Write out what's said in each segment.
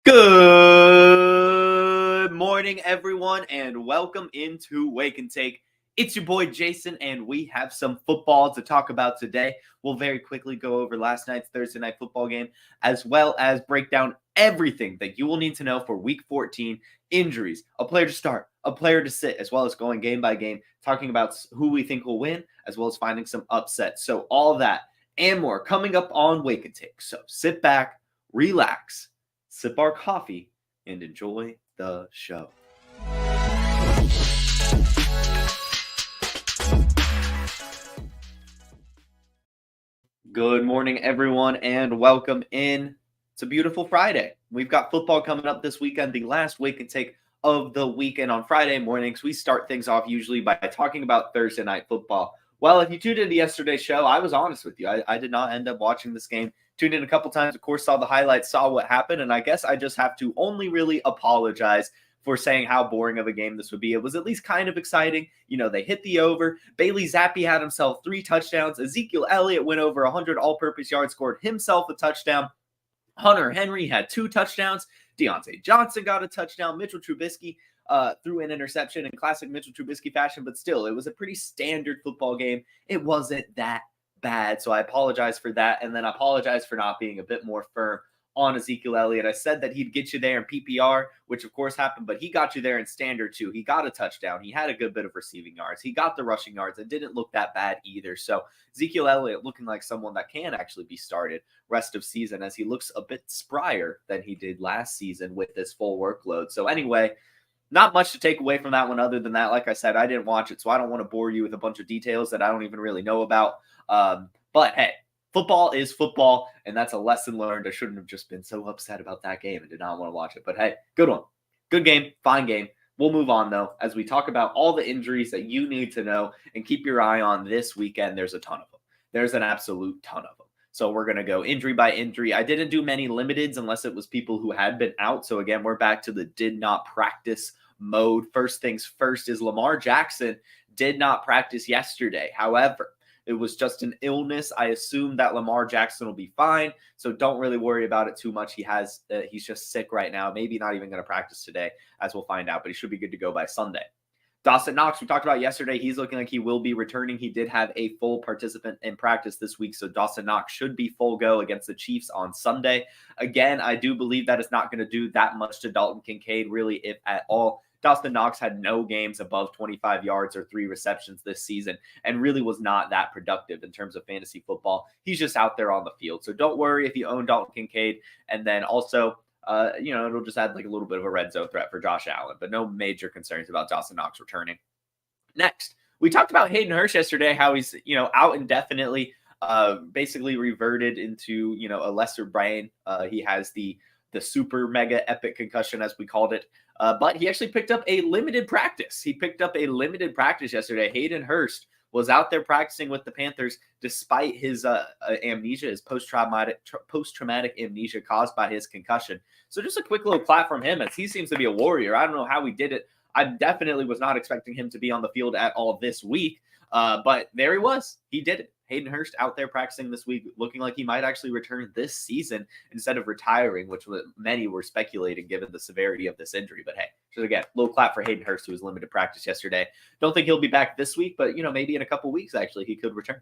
Good morning, everyone, and welcome into Wake and Take. It's your boy Jason, and we have some football to talk about today. We'll very quickly go over last night's Thursday night football game, as well as break down everything that you will need to know for Week 14, injuries, a player to start, a player to sit, as well as going game by game, talking about who we think will win, as well as finding some upsets. So all that and more coming up on Wake and Take. So sit back, relax, sip our coffee, and enjoy the show. Good morning, everyone, and welcome in. It's a beautiful Friday. We've got football coming up this weekend, the last Wake and Take of the weekend. On Friday mornings, we start things off usually by talking about Thursday night football. Well, if you tuned into yesterday's show, I was honest with you. I did not end up watching this game. Tuned in a couple times, of course, saw the highlights, saw what happened, and I guess I just have to only really apologize for saying how boring of a game this would be. It was at least kind of exciting. You know, they hit the over. Bailey Zappi had himself 3 touchdowns. Ezekiel Elliott went over 100 all-purpose yards, scored himself a touchdown. Hunter Henry had 2 touchdowns. Deontay Johnson got a touchdown. Mitchell Trubisky threw an interception in classic Mitchell Trubisky fashion, but still, it was a pretty standard football game. It wasn't that bad, so I apologize for that, and then I apologize for not being a bit more firm on Ezekiel Elliott. I said that he'd get you there in PPR, which of course happened, but he got you there in standard too. He got a touchdown. He had a good bit of receiving yards. He got the rushing yards. It didn't look that bad either. So Ezekiel Elliott looking like someone that can actually be started rest of season, as he looks a bit sprier than he did last season with this full workload. So anyway, not much to take away from that one other than that. Like I said, I didn't watch it, so I don't want to bore you with a bunch of details that I don't even really know about. But hey, football is football, and that's a lesson learned. I shouldn't have just been so upset about that game and did not want to watch it. But hey, good one. Good game, fine game. We'll move on, though, as we talk about all the injuries that you need to know and keep your eye on this weekend. There's a ton of them. There's an absolute ton of them. So we're going to go injury by injury. I didn't do many limiteds unless it was people who had been out. So again, we're back to the did not practice mode. First things first is Lamar Jackson did not practice yesterday. However, it was just an illness. I assume that Lamar Jackson will be fine, so don't really worry about it too much. He's just sick right now. Maybe not even going to practice today, as we'll find out, but he should be good to go by Sunday. Dawson Knox, we talked about yesterday. He's looking like he will be returning. He did have a full participant in practice this week, so Dawson Knox should be full go against the Chiefs on Sunday. Again, I do believe that it's not going to do that much to Dalton Kincaid, really, if at all. Dawson Knox had no games above 25 yards or 3 receptions this season and really was not that productive in terms of fantasy football. He's just out there on the field. So don't worry if you own Dalton Kincaid. And then also, it'll just add like a little bit of a red zone threat for Josh Allen, but no major concerns about Dawson Knox returning. Next, we talked about Hayden Hurst yesterday, how he's, out indefinitely, basically reverted into, a lesser brain. He has the super mega epic concussion, as we called it. But he actually picked up a limited practice. He picked up a limited practice yesterday. Hayden Hurst was out there practicing with the Panthers despite his amnesia, his post-traumatic amnesia caused by his concussion. So just a quick little clap from him, as he seems to be a warrior. I don't know how he did it. I definitely was not expecting him to be on the field at all this week. But there he was. He did it. Hayden Hurst out there practicing this week, looking like he might actually return this season instead of retiring, which many were speculating given the severity of this injury. But hey, just again, little clap for Hayden Hurst, who was limited practice yesterday. Don't think he'll be back this week, but maybe in a couple weeks, actually, he could return.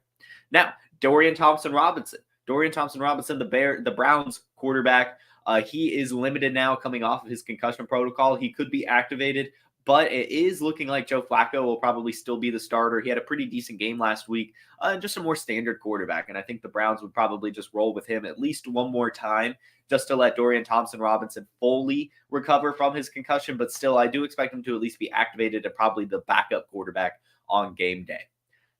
Now, Dorian Thompson-Robinson, the Browns quarterback, he is limited now coming off of his concussion protocol. He could be activated, but it is looking like Joe Flacco will probably still be the starter. He had a pretty decent game last week, just a more standard quarterback. And I think the Browns would probably just roll with him at least one more time just to let Dorian Thompson-Robinson fully recover from his concussion. But still, I do expect him to at least be activated and probably the backup quarterback on game day.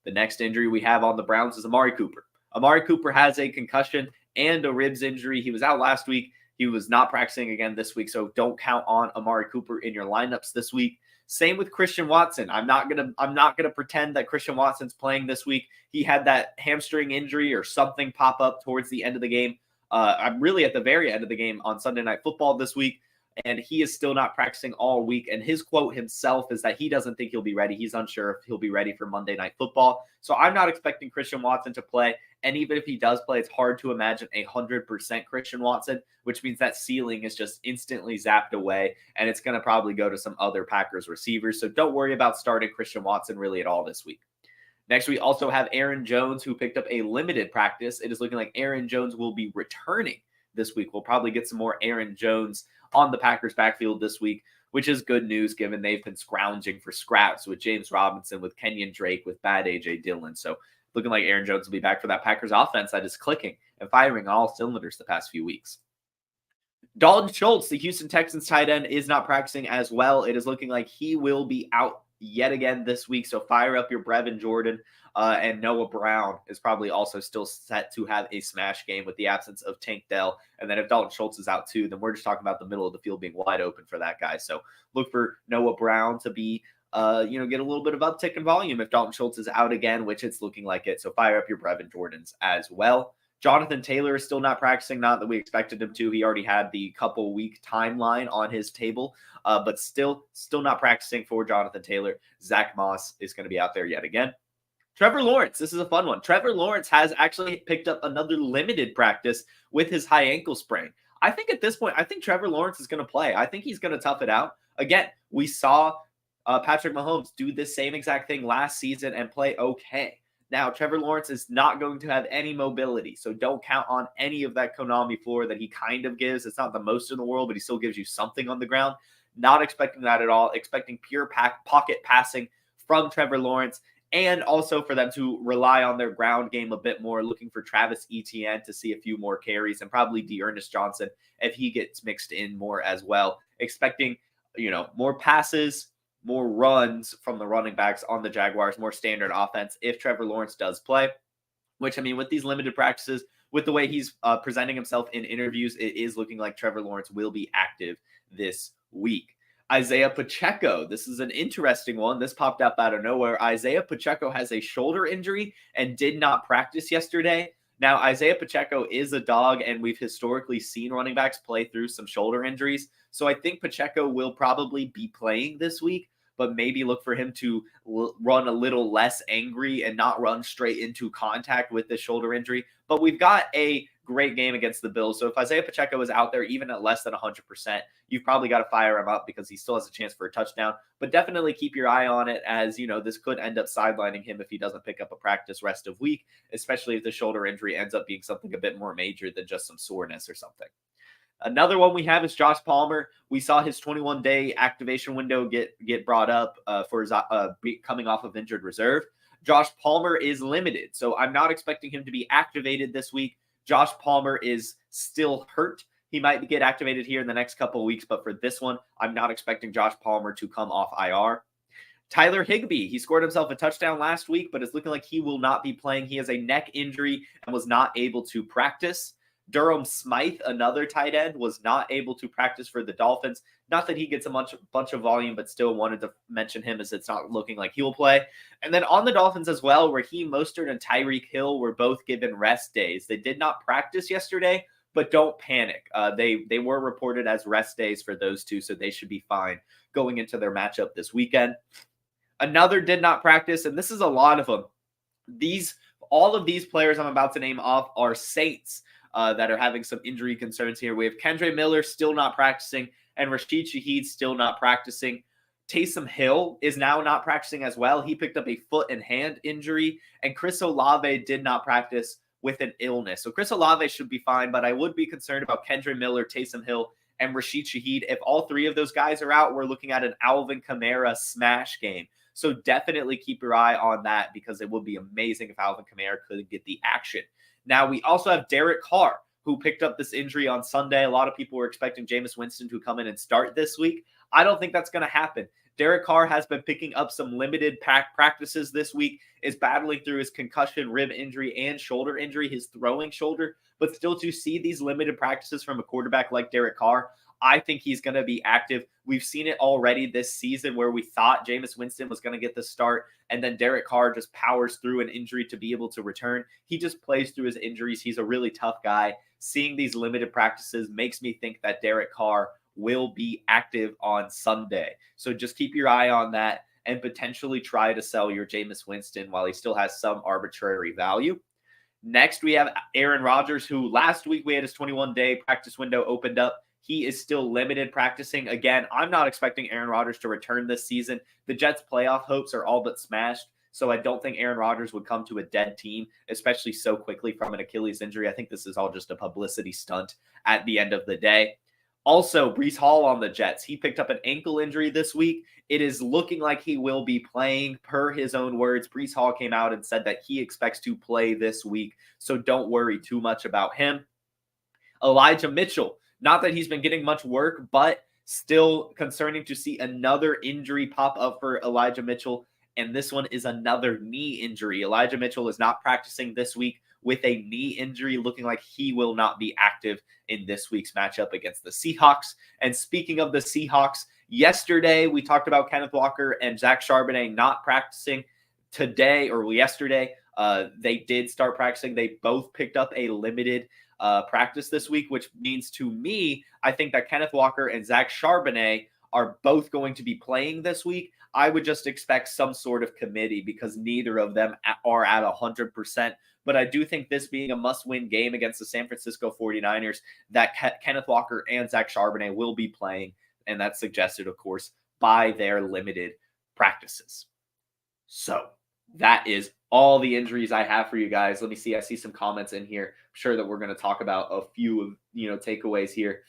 The next injury we have on the Browns is Amari Cooper. Amari Cooper has a concussion and a ribs injury. He was out last week. He was not practicing again this week, so don't count on Amari Cooper in your lineups this week. Same with Christian Watson. I'm not gonna pretend that Christian Watson's playing this week. He had that hamstring injury or something pop up towards the end of the game. I'm really at the very end of the game on Sunday Night Football this week. and he is still not practicing all week. And his quote himself is that he doesn't think he'll be ready. He's unsure if he'll be ready for Monday Night Football. So I'm not expecting Christian Watson to play. And even if he does play, it's hard to imagine 100% Christian Watson, which means that ceiling is just instantly zapped away, and it's going to probably go to some other Packers receivers. So don't worry about starting Christian Watson really at all this week. Next, we also have Aaron Jones, who picked up a limited practice. It is looking like Aaron Jones will be returning this week. We'll probably get some more Aaron Jones on the Packers backfield this week, which is good news given they've been scrounging for scraps with James Robinson, with Kenyon Drake, with bad A.J. Dillon. So looking like Aaron Jones will be back for that Packers offense that is clicking and firing on all cylinders the past few weeks. Dalton Schultz, the Houston Texans tight end, is not practicing as well. It is looking like he will be out yet again this week. So fire up your Brevin Jordan, and Noah Brown is probably also still set to have a smash game with the absence of Tank Dell. And then if Dalton Schultz is out too, then we're just talking about the middle of the field being wide open for that guy. So look for Noah Brown to be, get a little bit of uptick in volume if Dalton Schultz is out again, which it's looking like it. So fire up your Brevin Jordans as well. Jonathan Taylor is still not practicing, not that we expected him to. He already had the couple week timeline on his table, but still not practicing for Jonathan Taylor. Zach Moss is going to be out there yet again. Trevor Lawrence, this is a fun one. Trevor Lawrence has actually picked up another limited practice with his high ankle sprain. I think at this point, I think Trevor Lawrence is going to play. I think he's going to tough it out. Again, we saw Patrick Mahomes do this same exact thing last season and play okay. Now, Trevor Lawrence is not going to have any mobility, so don't count on any of that Konami floor that he kind of gives. It's not the most in the world, but he still gives you something on the ground. Not expecting that at all. Expecting pure pocket passing from Trevor Lawrence, and also for them to rely on their ground game a bit more, looking for Travis Etienne to see a few more carries, and probably Dearness Johnson if he gets mixed in more as well. Expecting, more passes, more runs from the running backs on the Jaguars, more standard offense if Trevor Lawrence does play, which, with these limited practices, with the way he's presenting himself in interviews, it is looking like Trevor Lawrence will be active this week. Isaiah Pacheco, this is an interesting one. This popped up out of nowhere. Isaiah Pacheco has a shoulder injury and did not practice yesterday. Now, Isaiah Pacheco is a dog, and we've historically seen running backs play through some shoulder injuries. So I think Pacheco will probably be playing this week, but maybe look for him to run a little less angry and not run straight into contact with the shoulder injury. But we've got a great game against the Bills. So if Isaiah Pacheco is out there, even at less than 100%, you've probably got to fire him up because he still has a chance for a touchdown. But definitely keep your eye on it, as this could end up sidelining him if he doesn't pick up a practice rest of week, especially if the shoulder injury ends up being something a bit more major than just some soreness or something. Another one we have is Josh Palmer. We saw his 21-day activation window get brought up for his coming off of injured reserve. Josh Palmer is limited, so I'm not expecting him to be activated this week. Josh Palmer is still hurt. He might get activated here in the next couple of weeks, but for this one, I'm not expecting Josh Palmer to come off IR. Tyler Higbee, he scored himself a touchdown last week, but it's looking like he will not be playing. He has a neck injury and was not able to practice. Durham Smythe, another tight end, was not able to practice for the Dolphins. Not that he gets a bunch of volume, but still wanted to mention him as it's not looking like he will play. And then on the Dolphins as well, Raheem Mostert and Tyreek Hill were both given rest days. They did not practice yesterday, but don't panic. They were reported as rest days for those two, so they should be fine going into their matchup this weekend. Another did not practice, and this is a lot of them. All of these players I'm about to name off are Saints that are having some injury concerns here. We have Kendre Miller still not practicing, and Rashid Shaheed still not practicing. Taysom Hill is now not practicing as well. He picked up a foot and hand injury, and Chris Olave did not practice with an illness. So Chris Olave should be fine, but I would be concerned about Kendre Miller, Taysom Hill, and Rashid Shaheed. If all three of those guys are out, we're looking at an Alvin Kamara smash game. So definitely keep your eye on that, because it would be amazing if Alvin Kamara could get the action. Now, we also have Derek Carr, who picked up this injury on Sunday. A lot of people were expecting Jameis Winston to come in and start this week. I don't think that's going to happen. Derek Carr has been picking up some limited practices this week, is battling through his concussion, rib injury, and shoulder injury, his throwing shoulder. But still, to see these limited practices from a quarterback like Derek Carr, I think he's going to be active. We've seen it already this season where we thought Jameis Winston was going to get the start, and then Derek Carr just powers through an injury to be able to return. He just plays through his injuries. He's a really tough guy. Seeing these limited practices makes me think that Derek Carr will be active on Sunday. So just keep your eye on that and potentially try to sell your Jameis Winston while he still has some arbitrary value. Next, we have Aaron Rodgers, who last week we had his 21-day practice window opened up. He is still limited practicing. Again, I'm not expecting Aaron Rodgers to return this season. The Jets' playoff hopes are all but smashed, so I don't think Aaron Rodgers would come to a dead team, especially so quickly from an Achilles injury. I think this is all just a publicity stunt at the end of the day. Also, Breece Hall on the Jets. He picked up an ankle injury this week. It is looking like he will be playing, per his own words. Breece Hall came out and said that he expects to play this week, so don't worry too much about him. Elijah Mitchell, not that he's been getting much work, but still concerning to see another injury pop up for Elijah Mitchell, and this one is another knee injury. Elijah Mitchell is not practicing this week with a knee injury, looking like he will not be active in this week's matchup against the Seahawks. And speaking of the Seahawks, yesterday we talked about Kenneth Walker and Zach Charbonnet not practicing. Today, or yesterday, they did start practicing. They both picked up a limited practice this week, which means to me, I think that Kenneth Walker and Zach Charbonnet are both going to be playing this week. I would just expect some sort of committee because neither of them are at 100%. But I do think this being a must-win game against the San Francisco 49ers, that Kenneth Walker and Zach Charbonnet will be playing, and that's suggested, of course, by their limited practices. So that is all the injuries I have for you guys. Let me see. I see some comments in here. I'm sure that we're going to talk about a few of takeaways here.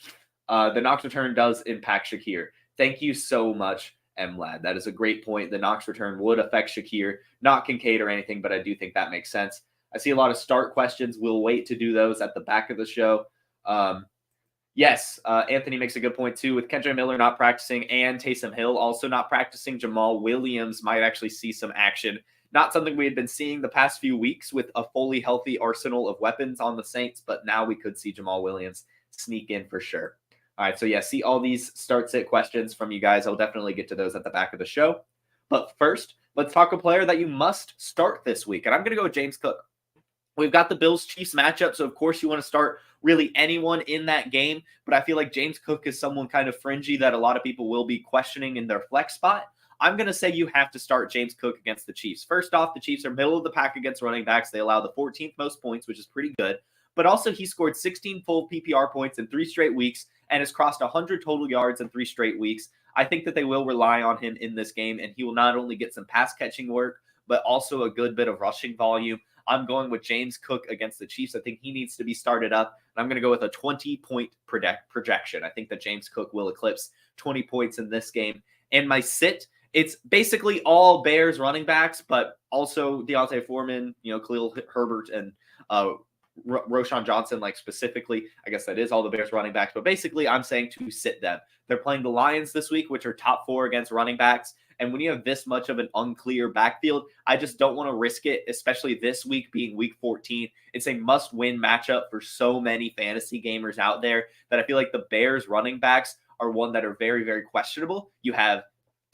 The Knox return does impact Shakir. Thank you so much, Mlad. That is a great point. The Knox return would affect Shakir, not Kincaid or anything, but I do think that makes sense. I see a lot of start questions. We'll wait to do those at the back of the show. Yes, Anthony makes a good point too. With Kendra Miller not practicing and Taysom Hill also not practicing, Jamal Williams might actually see some action. Not something we had been seeing the past few weeks with a fully healthy arsenal of weapons on the Saints, but now we could see Jamal Williams sneak in for sure. All right, so yeah, see all these start-sit questions from you guys. I'll definitely get to those at the back of the show. But first, let's talk a player that you must start this week, and I'm going to go with James Cook. We've got the Bills-Chiefs matchup, so of course you want to start really anyone in that game, but I feel like James Cook is someone kind of fringy that a lot of people will be questioning in their flex spot. I'm going to say you have to start James Cook against the Chiefs. First off, the Chiefs are middle of the pack against running backs. They allow the 14th most points, which is pretty good, but also he scored 16 full PPR points in 3 straight weeks and has crossed 100 total yards in 3 straight weeks. I think that they will rely on him in this game, and he will not only get some pass catching work, but also a good bit of rushing volume. I'm going with James Cook against the Chiefs. I think he needs to be started up. And I'm going to go with a 20-point projection. I think that James Cook will eclipse 20 points in this game. And my sit, it's basically all Bears running backs, but also Deontay Foreman, Khalil Herbert, and Roschon Johnson, like specifically. I guess that is all the Bears running backs. But basically, I'm saying to sit them. They're playing the Lions this week, which are top 4 against running backs. And when you have this much of an unclear backfield, I just don't want to risk it, especially this week being week 14. It's a must-win matchup for so many fantasy gamers out there that I feel like the Bears running backs are one that are very, very questionable. You have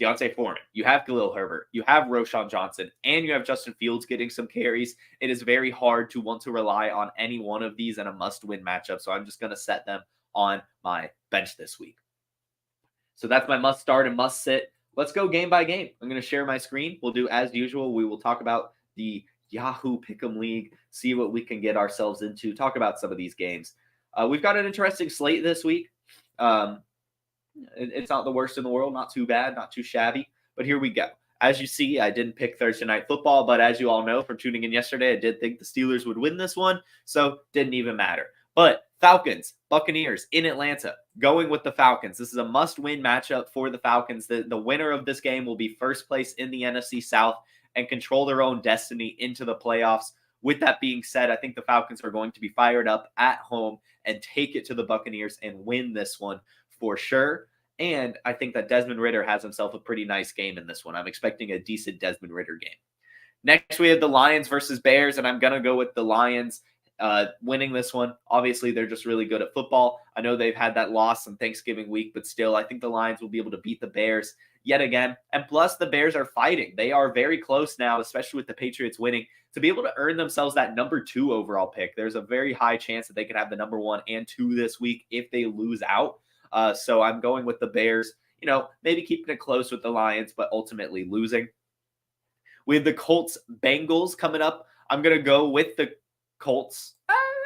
Deontay Foreman, you have Khalil Herbert, you have Roschon Johnson, and you have Justin Fields getting some carries. It is very hard to want to rely on any one of these in a must-win matchup, so I'm just going to set them on my bench this week. So that's my must-start and must-sit. Let's go game by game. I'm going to share my screen. We'll do as usual. We will talk about the Yahoo Pick'em League, see what we can get ourselves into, talk about some of these games. We've got an interesting slate this week. It's not the worst in the world, not too bad, not too shabby, but here we go. As you see, I didn't pick Thursday Night Football, but as you all know from tuning in yesterday, I did think the Steelers would win this one, so didn't even matter. But Falcons, Buccaneers in Atlanta, going with the Falcons. This is a must-win matchup for the Falcons. The winner of this game will be first place in the NFC South and control their own destiny into the playoffs. With that being said, I think the Falcons are going to be fired up at home and take it to the Buccaneers and win this one for sure. And I think that Desmond Ridder has himself a pretty nice game in this one. I'm expecting a decent Desmond Ridder game. Next, we have the Lions versus Bears, and I'm going to go with the Lions winning this one. Obviously, they're just really good at football. I know they've had that loss on Thanksgiving week, but still, I think the Lions will be able to beat the Bears yet again. And plus, the Bears are fighting. They are very close now, especially with the Patriots winning, to be able to earn themselves that number 2 overall pick. There's a very high chance that they could have the number 1 and 2 this week if they lose out. So I'm going with the Bears, maybe keeping it close with the Lions, but ultimately losing. We have the Colts Bengals coming up. I'm going to go with the Colts.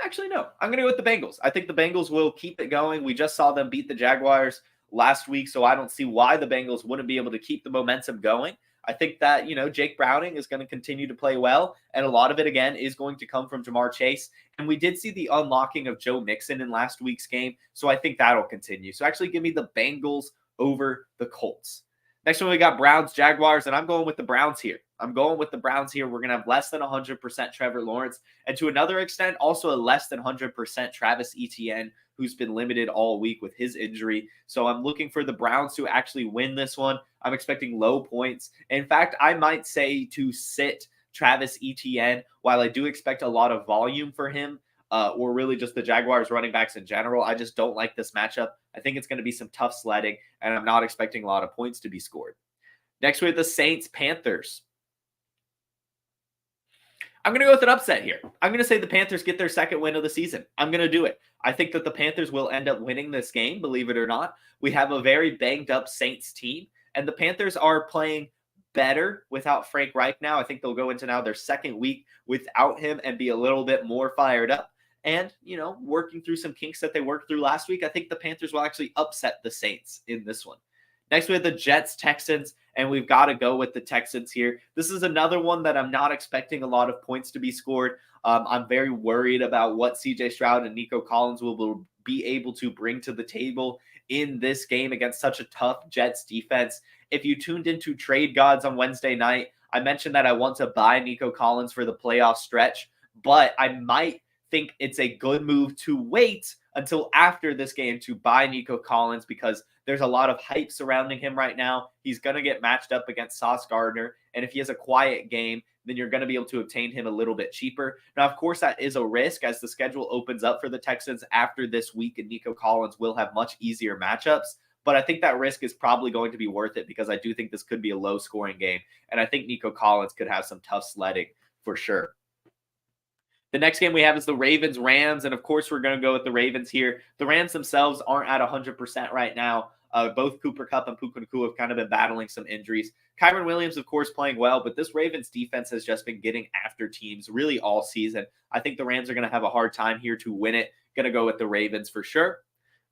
Actually, no. I'm going to go with the Bengals. I think the Bengals will keep it going. We just saw them beat the Jaguars last week, so I don't see why the Bengals wouldn't be able to keep the momentum going. I think that, Jake Browning is going to continue to play well, and a lot of it, again, is going to come from Jamar Chase. And we did see the unlocking of Joe Mixon in last week's game, so I think that'll continue. So actually give me the Bengals over the Colts. Next one, we got Browns, Jaguars, and I'm going with the Browns here. We're going to have less than 100% Trevor Lawrence, and to another extent, also a less than 100% Travis Etienne, who's been limited all week with his injury. So I'm looking for the Browns to actually win this one. I'm expecting low points. In fact, I might say to sit Travis Etienne, while I do expect a lot of volume for him, or really just the Jaguars running backs in general. I just don't like this matchup. I think it's going to be some tough sledding, and I'm not expecting a lot of points to be scored. Next, we have the Saints-Panthers. I'm going to go with an upset here. I'm going to say the Panthers get their second win of the season. I'm going to do it. I think that the Panthers will end up winning this game, believe it or not. We have a very banged-up Saints team, and the Panthers are playing better without Frank Reich now. I think they'll go into now their second week without him and be a little bit more fired up. And, working through some kinks that they worked through last week, I think the Panthers will actually upset the Saints in this one. Next, we have the Jets-Texans, and we've got to go with the Texans here. This is another one that I'm not expecting a lot of points to be scored. I'm very worried about what C.J. Stroud and Nico Collins will be able to bring to the table in this game against such a tough Jets defense. If you tuned into Trade Gods on Wednesday night, I mentioned that I want to buy Nico Collins for the playoff stretch, but I might think it's a good move to wait until after this game to buy Nico Collins because there's a lot of hype surrounding him right now. He's going to get matched up against Sauce Gardner, and if he has a quiet game, then you're going to be able to obtain him a little bit cheaper. Now, of course, that is a risk as the schedule opens up for the Texans after this week, and Nico Collins will have much easier matchups. But I think that risk is probably going to be worth it because I do think this could be a low-scoring game, and I think Nico Collins could have some tough sledding for sure. The next game we have is the Ravens-Rams, and of course we're going to go with the Ravens here. The Rams themselves aren't at 100% right now. Both Cooper Kupp and Puka Nacua have kind of been battling some injuries. Kyren Williams, of course, playing well, but this Ravens defense has just been getting after teams really all season. I think the Rams are going to have a hard time here to win it. Going to go with the Ravens for sure.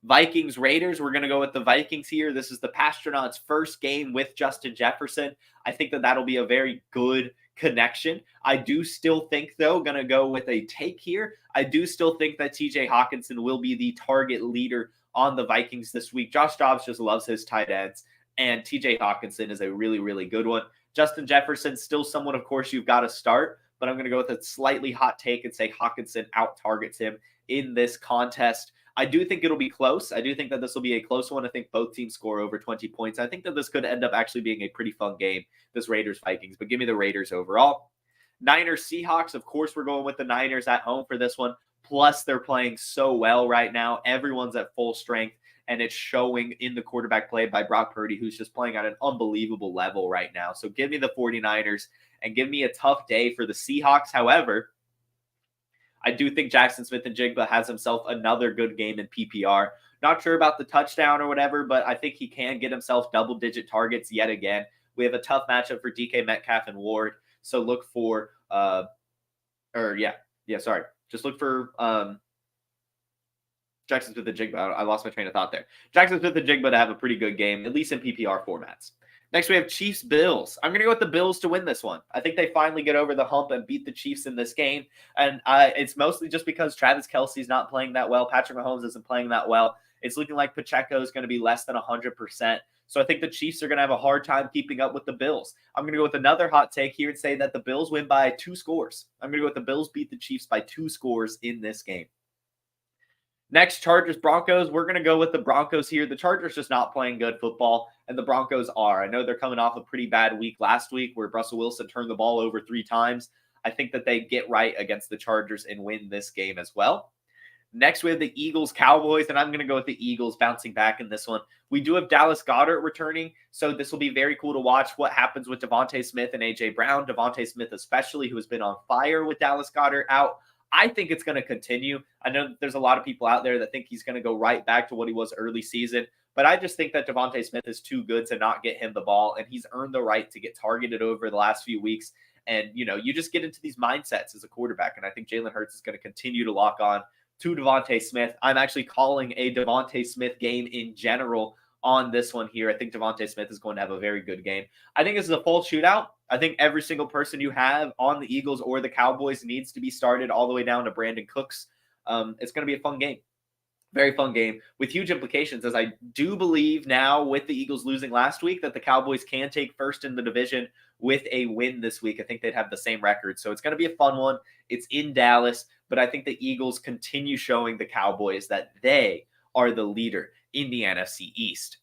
Vikings-Raiders, we're going to go with the Vikings here. This is the Pastronauts' first game with Justin Jefferson. I think that that'll be a very good connection. I do still think, though, going to go with a take here. I do still think that TJ Hawkinson will be the target leader on the Vikings this week. Josh Dobbs just loves his tight ends, and TJ Hawkinson is a really, really good one. Justin Jefferson, still someone, of course, you've got to start, but I'm going to go with a slightly hot take and say Hawkinson out-targets him in this contest. I do think it'll be close. I do think that this will be a close one. I think both teams score over 20 points. I think that this could end up actually being a pretty fun game, this Raiders-Vikings, but give me the Raiders overall. Niners-Seahawks, of course, we're going with the Niners at home for this one. Plus, they're playing so well right now. Everyone's at full strength, and it's showing in the quarterback play by Brock Purdy, who's just playing at an unbelievable level right now. So give me the 49ers and give me a tough day for the Seahawks. However, I do think Jackson Smith-Njigba has himself another good game in PPR. Not sure about the touchdown or whatever, but I think he can get himself double-digit targets yet again. We have a tough matchup for DK Metcalf and Ward, so look for just look for Jackson Smith-Njigba. I lost my train of thought there. Jackson Smith-Njigba to have a pretty good game, at least in PPR formats. Next, we have Chiefs-Bills. I'm going to go with the Bills to win this one. I think they finally get over the hump and beat the Chiefs in this game. And it's mostly just because Travis Kelce's not playing that well. Patrick Mahomes isn't playing that well. It's looking like Pacheco is going to be less than 100%. So I think the Chiefs are going to have a hard time keeping up with the Bills. I'm going to go with another hot take here and say that the Bills win by 2 scores. I'm going to go with the Bills beat the Chiefs by 2 scores in this game. Next, Chargers-Broncos. We're going to go with the Broncos here. The Chargers just not playing good football, and the Broncos are. I know they're coming off a pretty bad week last week where Russell Wilson turned the ball over 3 times. I think that they get right against the Chargers and win this game as well. Next, we have the Eagles-Cowboys, and I'm going to go with the Eagles bouncing back in this one. We do have Dallas Goedert returning, so this will be very cool to watch what happens with Devontae Smith and A.J. Brown. Devontae Smith especially, who has been on fire with Dallas Goedert out. I think it's going to continue. I know there's a lot of people out there that think he's going to go right back to what he was early season, but I just think that DeVonta Smith is too good to not get him the ball, and he's earned the right to get targeted over the last few weeks. And, you just get into these mindsets as a quarterback, and I think Jalen Hurts is going to continue to lock on to DeVonta Smith. I'm actually calling a DeVonta Smith game in general on this one here. I think DeVonta Smith is going to have a very good game. I think this is a full shootout. I think every single person you have on the Eagles or the Cowboys needs to be started all the way down to Brandon Cooks. It's going to be a fun game. Very fun game with huge implications, as I do believe now with the Eagles losing last week that the Cowboys can take first in the division with a win this week. I think they'd have the same record. So it's going to be a fun one. It's in Dallas, but I think the Eagles continue showing the Cowboys that they are the leader in the NFC East.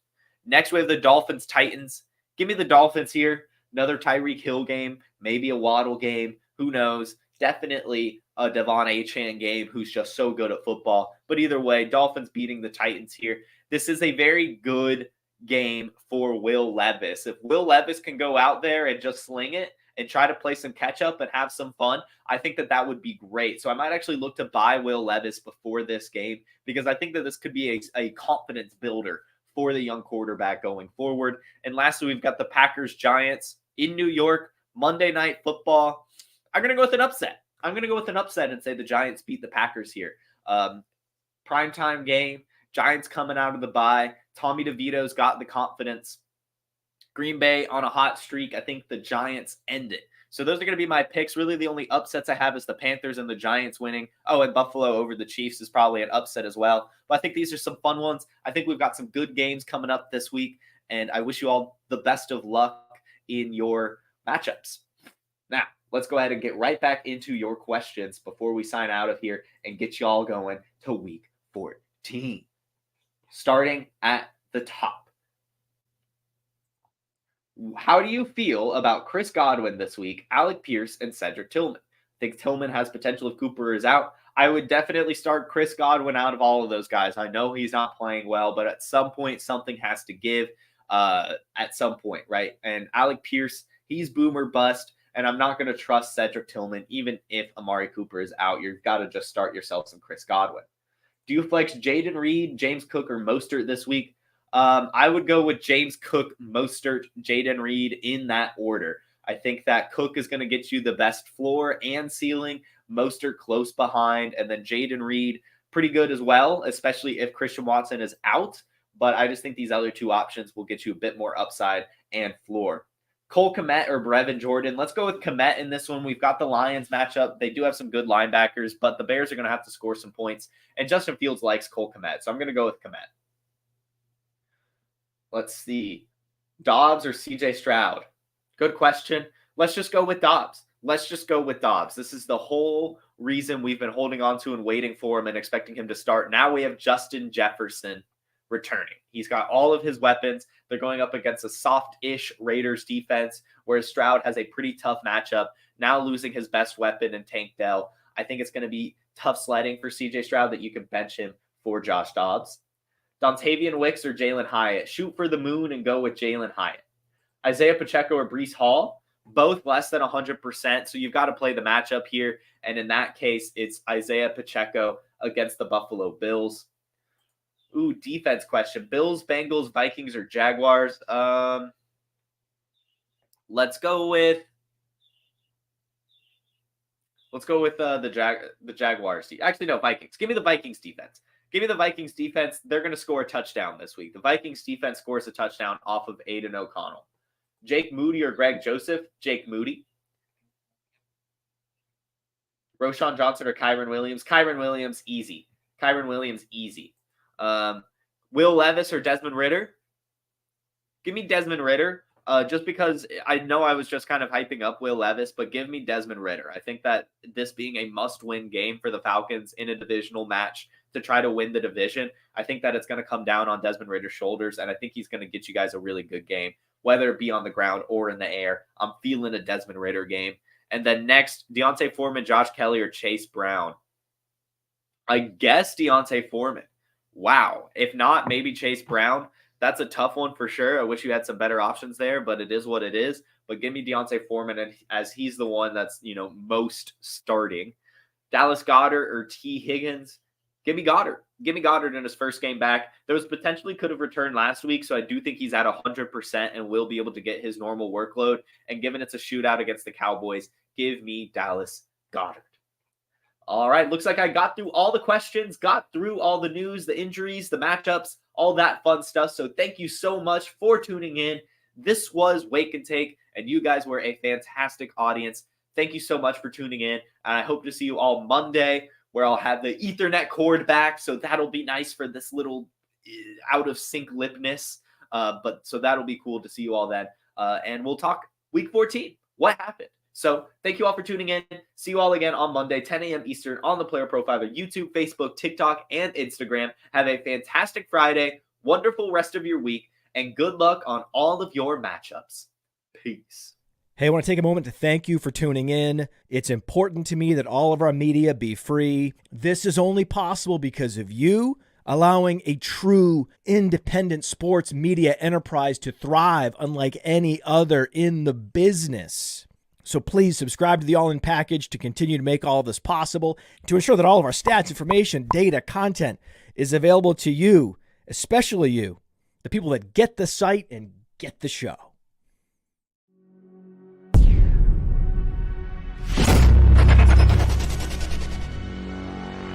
Next, we have the Dolphins-Titans. Give me the Dolphins here. Another Tyreek Hill game, maybe a Waddle game. Who knows? Definitely a Devon Achane game, who's just so good at football. But either way, Dolphins beating the Titans here. This is a very good game for Will Levis. If Will Levis can go out there and just sling it and try to play some catch up and have some fun, I think that would be great. So I might actually look to buy Will Levis before this game, because I think that this could be a confidence builder for the young quarterback going forward. And lastly, we've got the Packers-Giants in New York, Monday Night Football. I'm going to go with an upset. I'm going to go with an upset and say the Giants beat the Packers here. Primetime game, Giants coming out of the bye. Tommy DeVito's got the confidence. Green Bay on a hot streak. I think the Giants end it. So those are going to be my picks. Really, the only upsets I have is the Panthers and the Giants winning. Oh, and Buffalo over the Chiefs is probably an upset as well. But I think these are some fun ones. I think we've got some good games coming up this week, and I wish you all the best of luck in your matchups. Now, let's go ahead and get right back into your questions before we sign out of here and get you all going to week 14. Starting at the top. How do you feel about Chris Godwin this week, Alec Pierce, and Cedric Tillman? I think Tillman has potential if Cooper is out. I would definitely start Chris Godwin out of all of those guys. I know he's not playing well, but at some point, something has to give at some point, right? And Alec Pierce, he's boom or bust, and I'm not going to trust Cedric Tillman, even if Amari Cooper is out. You've got to just start yourself some Chris Godwin. Do you flex Jaden Reed, James Cook, or Mostert this week? I would go with James Cook, Mostert, Jaden Reed in that order. I think that Cook is going to get you the best floor and ceiling. Mostert close behind, and then Jaden Reed pretty good as well, especially if Christian Watson is out. But I just think these other two options will get you a bit more upside and floor. Cole Kmet or Brevin Jordan? Let's go with Kmet in this one. We've got the Lions matchup. They do have some good linebackers, but the Bears are going to have to score some points. And Justin Fields likes Cole Kmet, so I'm going to go with Kmet. Let's see. Dobbs or CJ Stroud? Good question. Let's just go with Dobbs. This is the whole reason we've been holding on to and waiting for him and expecting him to start. Now we have Justin Jefferson returning. He's got all of his weapons. They're going up against a soft-ish Raiders defense, whereas Stroud has a pretty tough matchup. Now losing his best weapon in Tank Dell. I think it's going to be tough sledding for CJ Stroud that you can bench him for Josh Dobbs. Dontavian Wicks or Jalen Hyatt? Shoot for the moon and go with Jalen Hyatt. Isaiah Pacheco or Breece Hall? Both less than 100%, so you've got to play the matchup here. And in that case, it's Isaiah Pacheco against the Buffalo Bills. Ooh, defense question. Bills, Bengals, Vikings, or Jaguars? Let's go with the Jaguars. Actually, no, Vikings. Give me the Vikings defense. They're going to score a touchdown this week. The Vikings defense scores a touchdown off of Aiden O'Connell. Jake Moody or Greg Joseph? Jake Moody. Roshan Johnson or Kyron Williams? Kyron Williams, easy. Will Levis or Desmond Ridder? Give me Desmond Ridder. Just because I know I was just kind of hyping up Will Levis, but give me Desmond Ridder. I think that this being a must-win game for the Falcons in a divisional match to try to win the division, I think that it's going to come down on Desmond Ridder's shoulders, and I think he's going to get you guys a really good game, whether it be on the ground or in the air. I'm feeling a Desmond Ridder game. And then next, Deontay Foreman, Josh Kelly, or Chase Brown. I guess Deontay Foreman. Wow. If not, maybe Chase Brown. That's a tough one for sure. I wish you had some better options there, but it is what it is. But give me Deontay Foreman, and as he's the one that's, most starting. Dallas Goedert or T. Higgins. Give me Goddard. Give me Goddard in his first game back. Those potentially could have returned last week, so I do think he's at 100% and will be able to get his normal workload. And given it's a shootout against the Cowboys, give me Dallas Goedert. All right, looks like I got through all the questions, got through all the news, the injuries, the matchups, all that fun stuff. So thank you so much for tuning in. This was Wake and Take, and you guys were a fantastic audience. Thank you so much for tuning in, and I hope to see you all Monday, where I'll have the Ethernet cord back, so that'll be nice for this little out-of-sync lipness. So that'll be cool to see you all then. And we'll talk Week 14. What happened? So thank you all for tuning in. See you all again on Monday, 10 a.m. Eastern on the Player Profiler YouTube, Facebook, TikTok, and Instagram. Have a fantastic Friday, wonderful rest of your week, and good luck on all of your matchups. Peace. Hey, I want to take a moment to thank you for tuning in. It's important to me that all of our media be free. This is only possible because of you allowing a true independent sports media enterprise to thrive unlike any other in the business. So please subscribe to the All In Package to continue to make all of this possible, to ensure that all of our stats, information, data, content is available to you, especially you, the people that get the site and get the show.